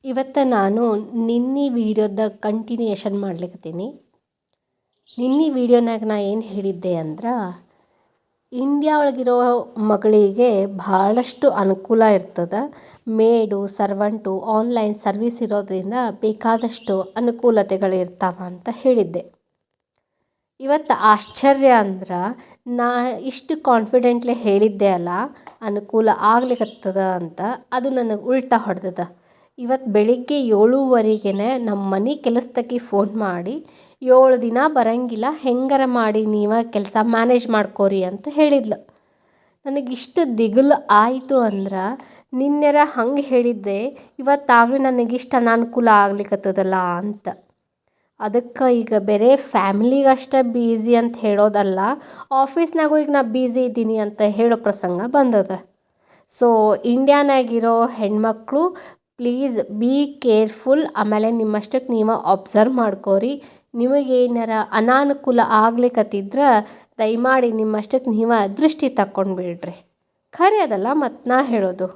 ಇವತ್ತು ನಾನು ನಿನ್ನೆ ವೀಡಿಯೋದ ಕಂಟಿನ್ಯೂಯೇಷನ್ ಮಾಡ್ಲಿಕತ್ತೀನಿ. ನಿನ್ನೆ ವೀಡಿಯೋನಾಗ ನಾ ಏನು ಹೇಳಿದ್ದೆ ಅಂದ್ರೆ, ಇಂಡಿಯಾ ಒಳಗಿರೋ ಮಗಳಿಗೆ ಭಾಳಷ್ಟು ಅನುಕೂಲ ಇರ್ತದೆ. ಮೇಡು, ಸರ್ವಂಟು, ಆನ್ಲೈನ್ ಸರ್ವಿಸ್ ಇರೋದ್ರಿಂದ ಬೇಕಾದಷ್ಟು ಅನುಕೂಲತೆಗಳಿರ್ತಾವ ಅಂತ ಹೇಳಿದ್ದೆ. ಇವತ್ತು ಆಶ್ಚರ್ಯ ಅಂದ್ರೆ ನಾ ಇಷ್ಟು ಕಾನ್ಫಿಡೆಂಟ್ಲಿ ಹೇಳಿದ್ದೆ ಅಲ್ಲ, ಅನುಕೂಲ ಆಗ್ಲಿಕತ್ತದ ಅಂತ, ಅದು ನನಗೆ ಉಲ್ಟಾ ಹೊಡೆದದ. ಇವತ್ತು ಬೆಳಿಗ್ಗೆ 7:30ಗೆ ನಮ್ಮ ಮನೆ ಕೆಲಸದಕ್ಕೆ ಫೋನ್ ಮಾಡಿ 7 ದಿನ ಬರಂಗಿಲ್ಲ, ಹೆಂಗಾರ ಮಾಡಿ ನೀವು ಕೆಲಸ ಮ್ಯಾನೇಜ್ ಮಾಡ್ಕೋರಿ ಅಂತ ಹೇಳಿದ್ಲು. ನನಗಿಷ್ಟು ದಿಗುಲು ಆಯಿತು ಅಂದ್ರೆ, ನಿನ್ನೆರ ಹಂಗೆ ಹೇಳಿದ್ದೆ, ಇವತ್ತಾಗಲೂ ನನಗಿಷ್ಟು ಅನಾನುಕೂಲ ಆಗ್ಲಿಕತ್ತದಲ್ಲ ಅಂತ. ಅದಕ್ಕೆ ಈಗ ಬೇರೆ ಫ್ಯಾಮಿಲಿಗಷ್ಟೇ ಬೀಸಿ ಅಂತ ಹೇಳೋದಲ್ಲ, ಆಫೀಸ್ನಾಗೂ ಈಗ ನಾ ಬೀಸಿ ಇದ್ದೀನಿ ಅಂತ ಹೇಳೋ ಪ್ರಸಂಗ ಬಂದದ. ಸೊ ಇಂಡಿಯಾನಾಗಿರೋ ಹೆಣ್ಮಕ್ಳು ಪ್ಲೀಸ್ ಬಿ ಕೇರ್ಫುಲ್. ಆಮೇಲೆ ನಿಮ್ಮಷ್ಟಕ್ಕೆ ನೀವು ಅಬ್ಸರ್ವ್ ಮಾಡ್ಕೋರಿ. ನಿಮಗೇನಾರ ಅನಾನುಕೂಲ ಆಗ್ಲಿಕತ್ತಿದ್ರೆ ದಯಮಾಡಿ ನಿಮ್ಮಷ್ಟಕ್ಕೆ ನೀವು ದೃಷ್ಟಿ ತಕ್ಕೊಂಡು ಬಿಡ್ರಿ. ಖರೆ ಅದಲ್ಲ ಮತ್ತು ನಾ ಹೇಳೋದು.